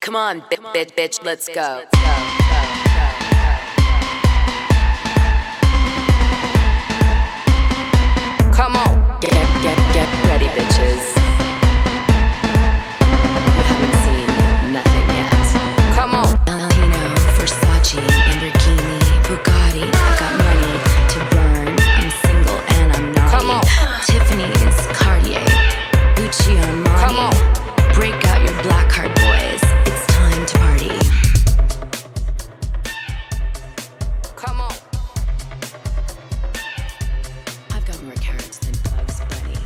Come on, bitch, let's go. Come on, get ready, bitches. You haven't seen nothing yet. Come on. Valentino, Versace, Lamborghini, Bugatti. I got money to burn. I'm single and I'm naughty. Come on. Tiffany's, Cartier, Gucci, Armani. Come on. Break out your black card, boys. It's time to party. Come on. I've got more carrots than Bugs Bunny.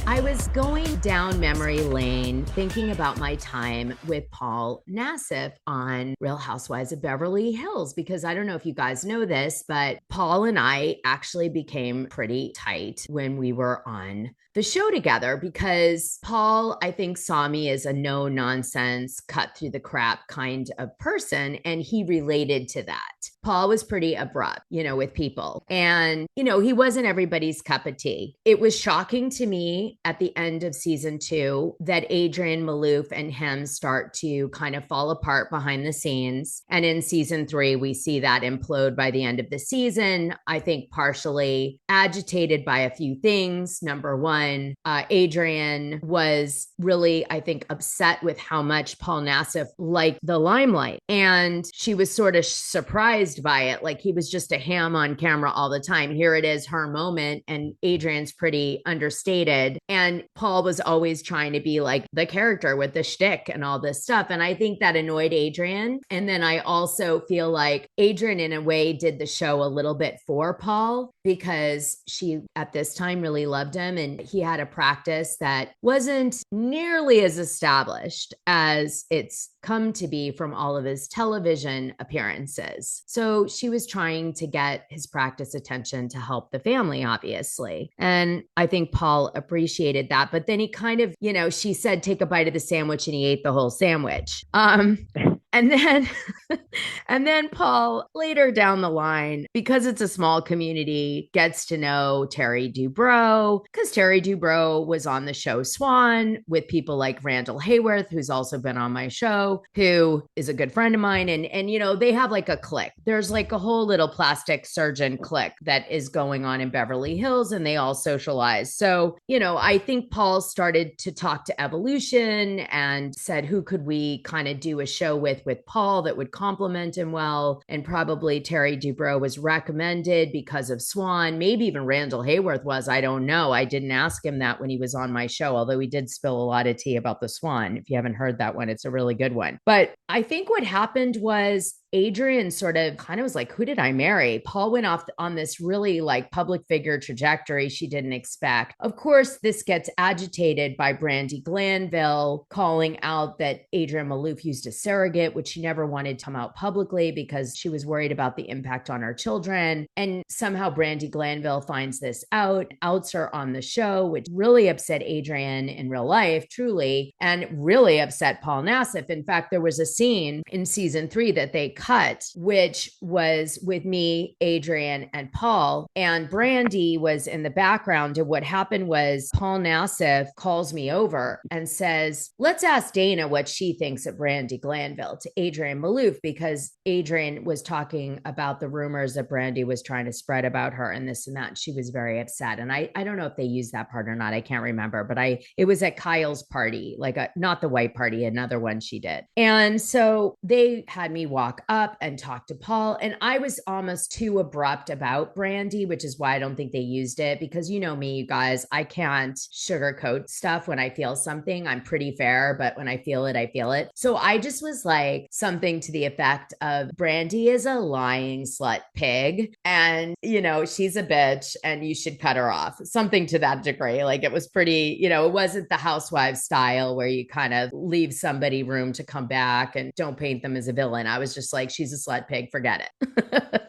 I was going down memory lane thinking about my time with Paul Nassif on Real Housewives of Beverly Hills, because I don't know if you guys know this, but Paul and I actually became pretty tight when we were on the show together, because Paul, I think, saw me as a no nonsense, cut through the crap kind of person, and he related to that. Paul was pretty abrupt, with people, and, he wasn't everybody's cup of tea. It was shocking to me at the end of season 2 that Adrian Malouf and him start to kind of fall apart behind the scenes. And in season 3, we see that implode by the end of the season. I think partially agitated by a few things. Number one, Adrian was really, I think, upset with how much Paul Nassif liked the limelight. And she was sort of surprised by it. Like, he was just a ham on camera all the time. Here it is, her moment. And Adrian's pretty understated. And Paul was always trying to be like the character with the shtick and all this stuff. And I think that annoyed Adrian. And then I also feel like Adrian, in a way, did the show a little bit for Paul, because she, at this time, really loved him. And he had a practice that wasn't nearly as established as it's come to be from all of his television appearances. So she was trying to get his practice attention to help the family, obviously. And I think Paul appreciated that. But then he kind of, she said, take a bite of the sandwich, and he ate the whole sandwich. And then Paul, later down the line, because it's a small community, gets to know Terry Dubrow, because Terry Dubrow was on the show Swan with people like Randall Hayworth, who's also been on my show, who is a good friend of mine. And they have like a clique. There's like a whole little plastic surgeon clique that is going on in Beverly Hills, and they all socialize. So, I think Paul started to talk to Evolution and said, who could we kind of do a show with Paul that would complement him well. And probably Terry Dubrow was recommended because of Swan. Maybe even Randall Hayworth was. I don't know. I didn't ask him that when he was on my show, although he did spill a lot of tea about the Swan. If you haven't heard that one, it's a really good one. But I think what happened was Adrian sort of kind of was like, who did I marry? Paul went off on this really like public figure trajectory she didn't expect. Of course, this gets agitated by Brandi Glanville calling out that Adrian Malouf used a surrogate, which she never wanted to come out publicly because she was worried about the impact on her children. And somehow Brandi Glanville finds this out, outs her on the show, which really upset Adrian in real life, truly, and really upset Paul Nassif. In fact, there was a scene in season 3 that they cut, which was with me, Adrian, and Paul. And Brandi was in the background. And what happened was Paul Nassif calls me over and says, let's ask Dana what she thinks of Brandi Glanville to Adrian Malouf, because Adrian was talking about the rumors that Brandi was trying to spread about her and this and that. And she was very upset. And I don't know if they used that part or not. I can't remember, but it was at Kyle's party, not the white party, another one she did. And so they had me walk up and talk to Paul. And I was almost too abrupt about Brandi, which is why I don't think they used it, because you know me, you guys, I can't sugarcoat stuff. When I feel something, I'm pretty fair, but when I feel it, I feel it. So I just was like something to the effect of, Brandi is a lying slut pig, and she's a bitch and you should cut her off, something to that degree. Like, it was pretty, it wasn't the housewives style where you kind of leave somebody room to come back and don't paint them as a villain. I was just like, she's a slut pig, forget it.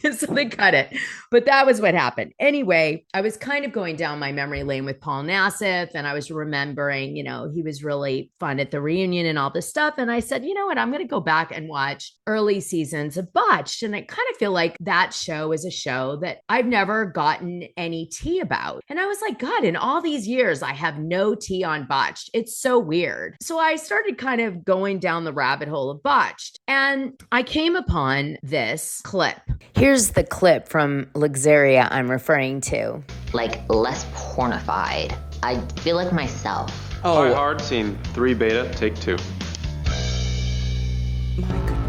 So they cut it. But that was what happened. Anyway, I was kind of going down my memory lane with Paul Nassif, and I was remembering, he was really fun at the reunion and all this stuff. And I said, you know what? I'm going to go back and watch early seasons of Botched. And I kind of feel like that show is a show that I've never gotten any tea about. And I was like, God, in all these years, I have no tea on Botched. It's so weird. So I started kind of going down the rabbit hole of Botched. And I came upon this clip. Here's the clip from Luxuria I'm referring to. Like less pornified. I feel like myself. Try hard, scene 3 beta, take 2.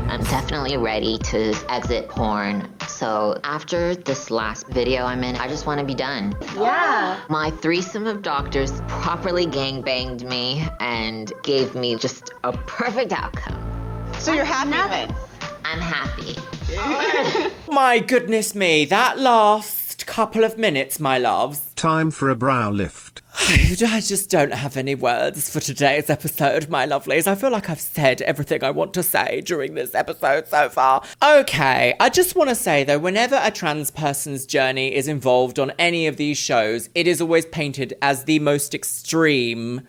I'm definitely ready to exit porn. So after this last video I'm in, I just want to be done. Yeah. My threesome of doctors properly gangbanged me and gave me just a perfect outcome. So you're happy with it? I'm happy. My goodness me, that last couple of minutes, my loves. Time for a brow lift. I just don't have any words for today's episode, my lovelies. I feel like I've said everything I want to say during this episode so far. Okay, I just want to say though, whenever a trans person's journey is involved on any of these shows, it is always painted as the most extreme,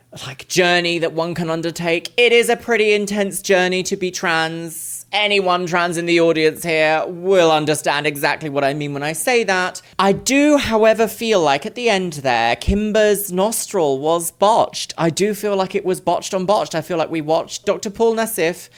journey that one can undertake. It is a pretty intense journey to be trans. Anyone trans in the audience here will understand exactly what I mean when I say that. I do, however, feel like at the end there, Kimber's nostril was botched. I do feel like it was botched on Botched. I feel like we watched Dr. Paul Nassif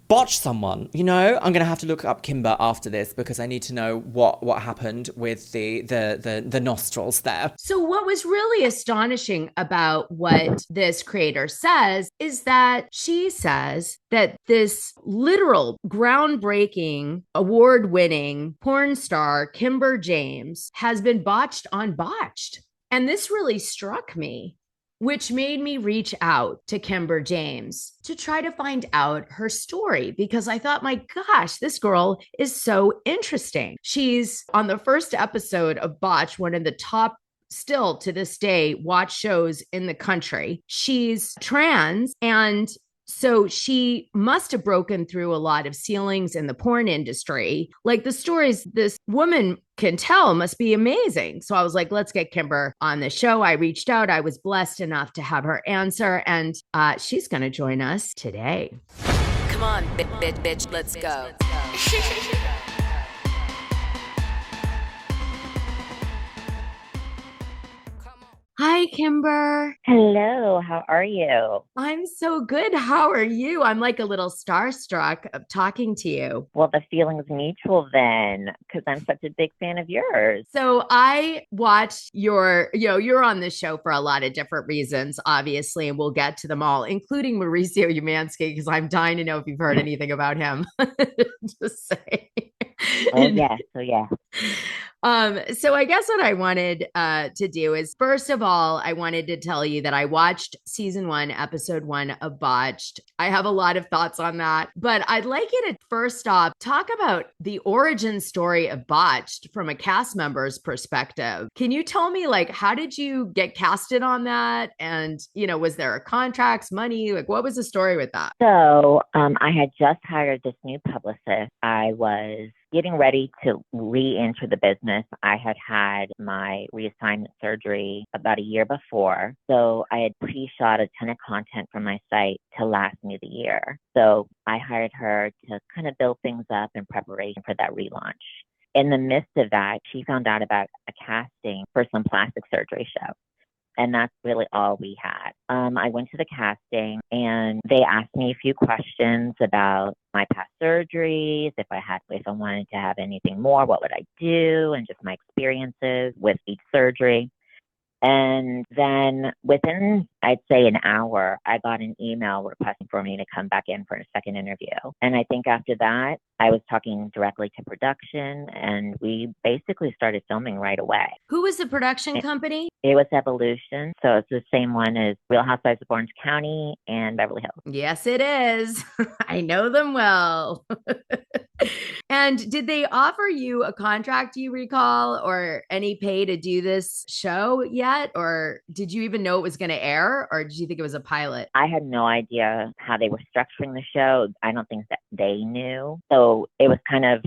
botch someone, I'm going to have to look up Kimber after this because I need to know what happened with the nostrils there. So what was really astonishing about what this creator says is that she says that this literal groundbreaking award-winning porn star, Kimber James, has been botched on Botched. And this really struck me, which made me reach out to Kimber James to try to find out her story because I thought, my gosh, this girl is so interesting. She's on the first episode of Botch, one of the top, still to this day, watch shows in the country. She's trans, and so she must have broken through a lot of ceilings in the porn industry. Like the stories this woman can tell must be amazing. So I was like, let's get Kimber on the show. I reached out. I was blessed enough to have her answer. And she's going to join us today. Come on, bitch, let's go. Hi, Kimber. Hello, how are you? I'm so good. How are you? I'm like a little starstruck of talking to you. Well, the feeling's mutual then, because I'm such a big fan of yours. So I watched you're on this show for a lot of different reasons, obviously, and we'll get to them all, including Mauricio Umansky, because I'm dying to know if you've heard anything about him. Just say. Oh, yes. So, yeah. So I guess what I wanted to do is, first of all, I wanted to tell you that I watched season 1, episode 1 of Botched. I have a lot of thoughts on that, but I'd like you to first off talk about the origin story of Botched from a cast member's perspective. Can you tell me, how did you get casted on that? And, was there a contracts, money? What was the story with that? So I had just hired this new publicist. I was getting ready to re-enter the business. I had had my reassignment surgery about a year before. So I had pre-shot a ton of content from my site to last me the year. So I hired her to kind of build things up in preparation for that relaunch. In the midst of that, she found out about a casting for some plastic surgery show. And that's really all we had. I went to the casting and they asked me a few questions about my past surgeries, if I wanted to have anything more, what would I do, and just my experiences with each surgery. And then within, I'd say an hour, I got an email requesting for me to come back in for a second interview. And I think after that, I was talking directly to production and we basically started filming right away. Who was the production company? It was Evolution. So it's the same one as Real Housewives of Orange County and Beverly Hills. Yes, it is. I know them well. And did they offer you a contract, do you recall, or any pay to do this show yet? Or did you even know it was going to air? Or did you think it was a pilot? I had no idea how they were structuring the show. I don't think that they knew. So it was kind of,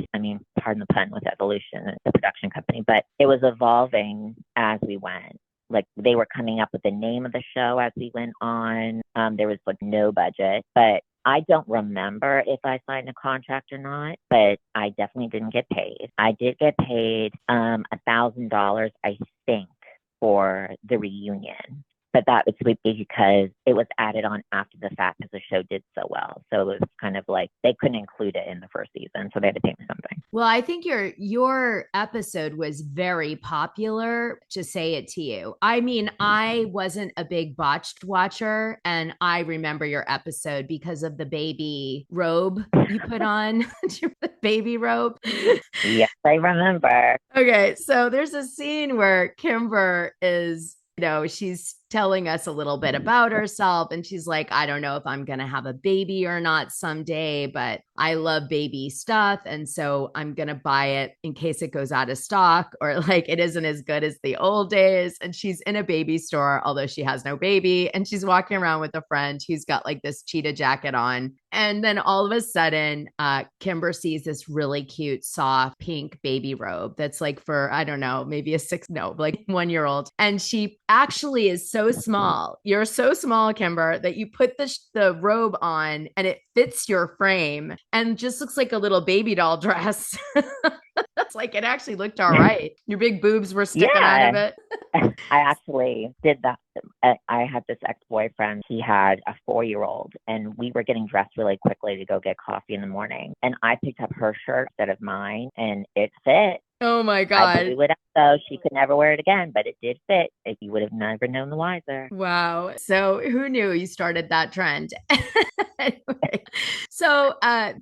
pardon the pun with Evolution, the production company, but it was evolving as we went. Like they were coming up with the name of the show as we went on. There was like no budget, but I don't remember if I signed a contract or not, but I definitely didn't get paid. I did get paid $1,000, I think, for the reunion. But that was because it was added on after the fact because the show did so well. So it was kind of like they couldn't include it in the first season, so they had to pay me something. Well, I think your episode was very popular, to say it to you. I mean, I wasn't a big Botched watcher, and I remember your episode because of the baby robe you put on. The baby robe. Yes, I remember. Okay, so there's a scene where Kimber is, she's telling us a little bit about herself. And she's like, I don't know if I'm going to have a baby or not someday, but I love baby stuff. And so I'm going to buy it in case it goes out of stock or like it isn't as good as the old days. And she's in a baby store, although she has no baby. And she's walking around with a friend who's got like this cheetah jacket on. And then all of a sudden, Kimber sees this really cute, soft pink baby robe that's like for, I don't know, maybe like 1-year-old. And she actually is so small. You're so small, Kimber, that you put the robe on and it fits your frame and just looks like a little baby doll dress. It's like it actually looked all right. Your big boobs were sticking out of it. I actually did that. I had this ex-boyfriend. He had a 4-year-old, and we were getting dressed really quickly to go get coffee in the morning. And I picked up her shirt instead of mine, and it fit. Oh my God. I blew it up, so she could never wear it again, but it did fit. If you would have never known the wiser. Wow. So who knew you started that trend? Anyway, so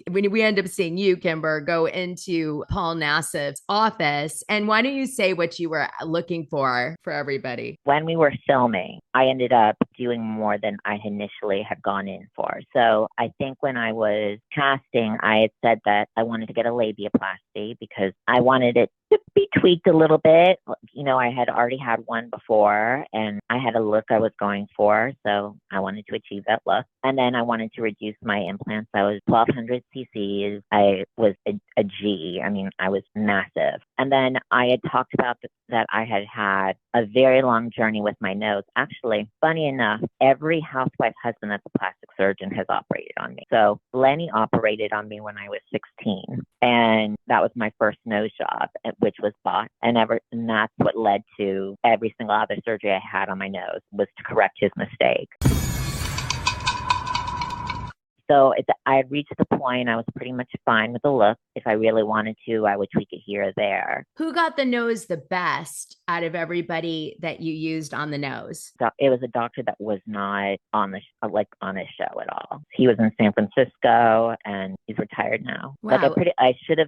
when we end up seeing you, Kimber, go into Paul Nassif's office, and why don't you say what you were looking for everybody? When we were filming, I ended up doing more than I initially had gone in for. So I think when I was casting, I had said that I wanted to get a labiaplasty because I wanted it to be tweaked a little bit. I had already had one before and I had a look I was going for. So I wanted to achieve that look. And then I wanted to reduce my implants. I was 1,200 cc's. I was a G. I mean, I was massive. And then I had talked about that I had had a very long journey with my nose. Actually, funny enough, every housewife husband that's a plastic surgeon has operated on me. So Lenny operated on me when I was 16. And that was my first nose job, which was botched. And that's what led to every single other surgery I had on my nose was to correct his mistake. So I had reached the point I was pretty much fine with the look. If I really wanted to, I would tweak it here or there. Who got the nose the best out of everybody that you used on the nose? So it was a doctor that was not on a show at all. He was in San Francisco and he's retired now. Wow. I should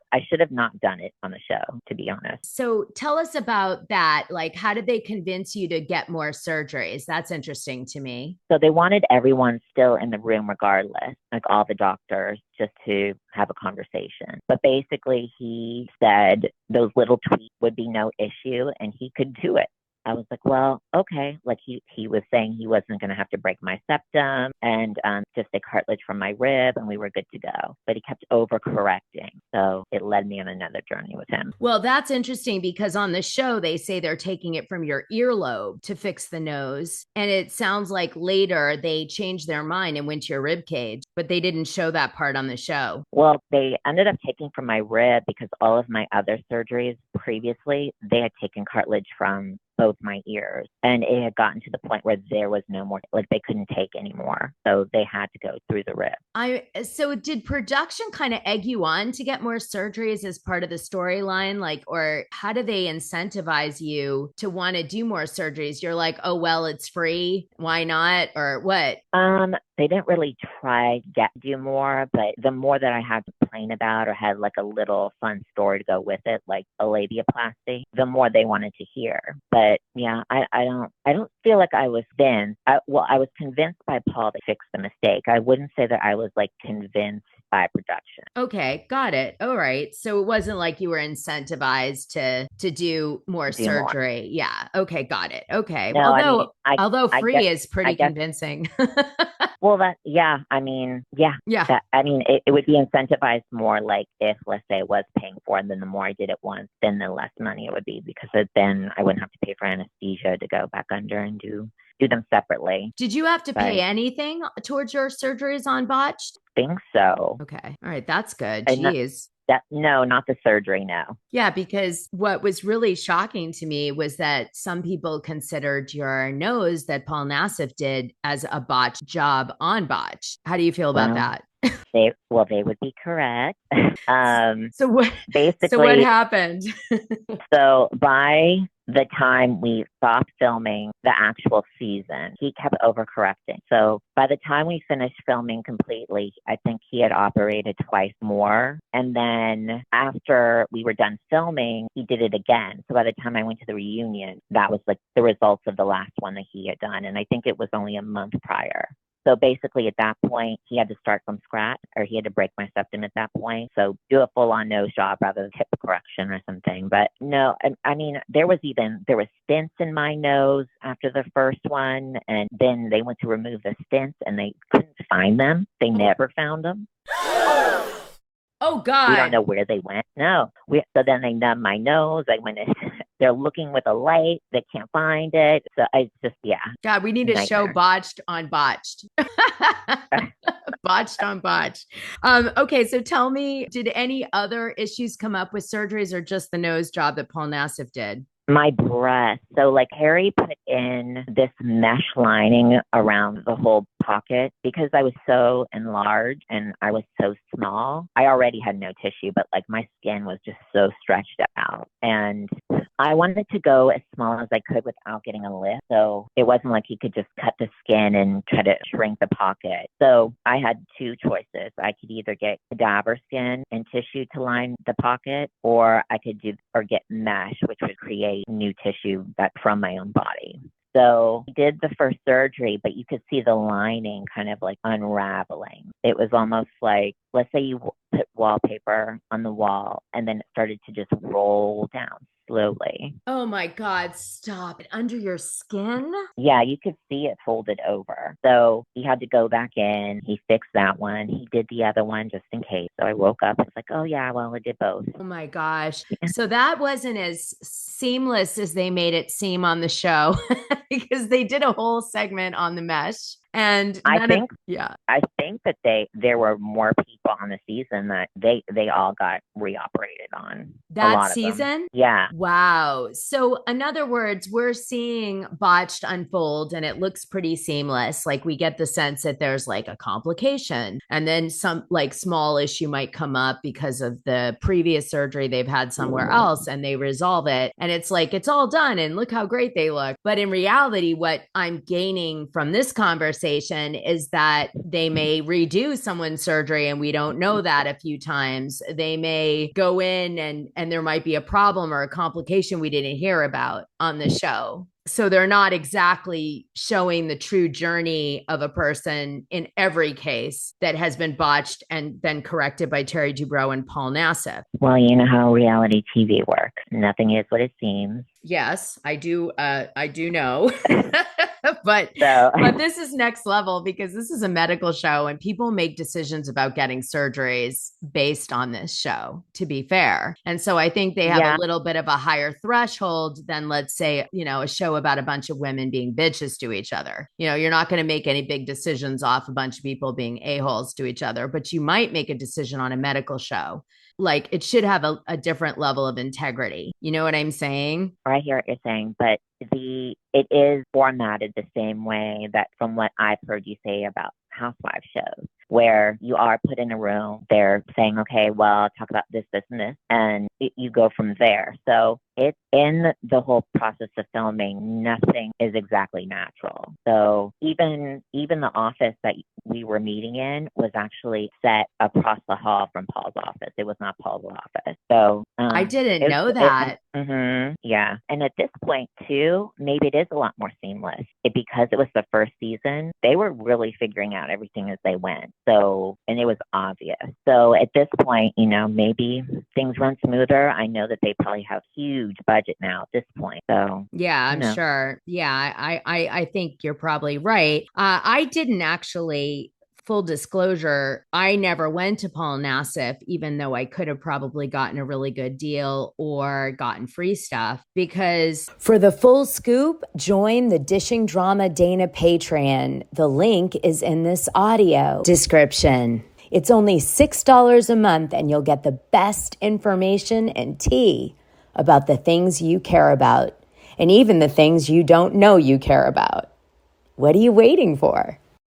have not done it on the show, to be honest. So tell us about that. Like, how did they convince you to get more surgeries? That's interesting to me. So they wanted everyone still in the room regardless, like all the doctors, just to have a conversation. But basically he said those little tweaks would be no issue and he could do it. I was like, well, okay. Like he was saying he wasn't going to have to break my septum and just a cartilage from my rib and we were good to go. But he kept overcorrecting. So it led me on another journey with him. Well, that's interesting because on the show, they say they're taking it from your earlobe to fix the nose. And it sounds like later they changed their mind and went to your rib cage, but they didn't show that part on the show. Well, they ended up taking from my rib because all of my other surgeries previously, they had taken cartilage from both my ears and it had gotten to the point where there was no more, like they couldn't take anymore. So they had to go through the rib. So did production kind of egg you on to get more surgeries as part of the storyline? Like, or how do they incentivize you to want to do more surgeries? You're like, oh, well, it's free. Why not? Or what? They didn't really try to do more, but the more that I had to complain about or had like a little fun story to go with it, like a labiaplasty, the more they wanted to hear. But yeah, I don't feel like I was I was convinced by Paul to fix the mistake. I wouldn't say that I was like convinced by production. Okay, got it. All right. So it wasn't like you were incentivized to do more Do more. surgery. Yeah. Okay, got it. Okay. No, Although I free guess, is pretty I guess, convincing. well, it would be incentivized more like if, let's say, it was paying for it, and then the more I did it once, then the less money it would be, because then I wouldn't have to pay for anesthesia to go back under and do them separately. Did you have to pay anything towards your surgeries on Botched? Think so. Okay. All right. That's good. And Jeez. No, not the surgery, no. Yeah, because what was really shocking to me was that some people considered your nose that Paul Nassif did as a botched job on Botched. How do you feel about that? They would be correct. So what happened? So by the time we stopped filming the actual season, he kept overcorrecting. So by the time we finished filming completely, I think he had operated twice more. And then after we were done filming, he did it again. So by the time I went to the reunion, that was like the results of the last one that he had done. And I think it was only a month prior. So basically at that point, he had to start from scratch, or he had to break my septum at that point. So do a full-on nose job rather than hip correction or something. But no, I mean, there was stents in my nose after the first one. And then they went to remove the stents and they couldn't find them. They never found them. Oh, God. We don't know where they went. No. So then they numbed my nose. I went in. They're looking with a light. They can't find it. So it's just, yeah. God, we need to show Botched on Botched. Botched on Botched. Okay, so tell me, did any other issues come up with surgeries or just the nose job that Paul Nassif did? My breast. So like Harry put in this mesh lining around the whole pocket because I was so enlarged and I was so small. I already had no tissue, but like my skin was just so stretched out. And I wanted to go as small as I could without getting a lift. So it wasn't like he could just cut the skin and try to shrink the pocket. So I had two choices. I could either get cadaver skin and tissue to line the pocket, or I could get mesh, which would create new tissue from my own body. So he did the first surgery, but you could see the lining kind of like unraveling. It was almost like, let's say you put wallpaper on the wall and then it started to just roll down slowly. Oh my God, stop. Under your skin? Yeah, you could see it folded over. So he had to go back in. He fixed that one. He did the other one just in case. So I woke up and was like, oh yeah, well, I did both. Oh my gosh. So that wasn't as seamless as they made it seem on the show because they did a whole segment on the mesh. And I think that there were more people on the season that they all got reoperated on. That season? Yeah. Wow. So in other words, we're seeing Botched unfold and it looks pretty seamless. Like we get the sense that there's like a complication and then some like small issue might come up because of the previous surgery they've had somewhere else and they resolve it. And it's like, it's all done and look how great they look. But in reality, what I'm gaining from this conversation is that they may redo someone's surgery and we don't know that a few times. They may go in and there might be a problem or a complication we didn't hear about on the show. So they're not exactly showing the true journey of a person in every case that has been botched and been corrected by Terry Dubrow and Paul Nassif. Well, you know how reality TV works. Nothing is what it seems. Yes, I do. I do know. But this is next level because this is a medical show and people make decisions about getting surgeries based on this show, to be fair. And so I think they have a little bit of a higher threshold than, let's say, a show about a bunch of women being bitches to each other. You're not going to make any big decisions off a bunch of people being a-holes to each other, but you might make a decision on a medical show. Like it should have a different level of integrity. You know what I'm saying? I hear what you're saying, but it is formatted the same way that from what I've heard you say about housewife shows, where you are put in a room, they're saying, okay, well, talk about this, this, and this, and you go from there. So it's in the whole process of filming, nothing is exactly natural. So even the office that we were meeting in was actually set across the hall from Paul's office. It was not Paul's office. So I didn't know that. Yeah. And at this point, too, maybe it is a lot more seamless. Because it was the first season, they were really figuring out everything as they went. So, and it was obvious. So at this point, maybe things run smoother. I know that they probably have huge budget now at this point. So yeah, I'm sure. Yeah, I think you're probably right. I didn't actually. Full disclosure, I never went to Paul Nassif, even though I could have probably gotten a really good deal or gotten free stuff, because for the full scoop, join the Dishing Drama Dana Patreon. The link is in this audio description. It's only $6 a month and you'll get the best information and tea about the things you care about and even the things you don't know you care about. What are you waiting for?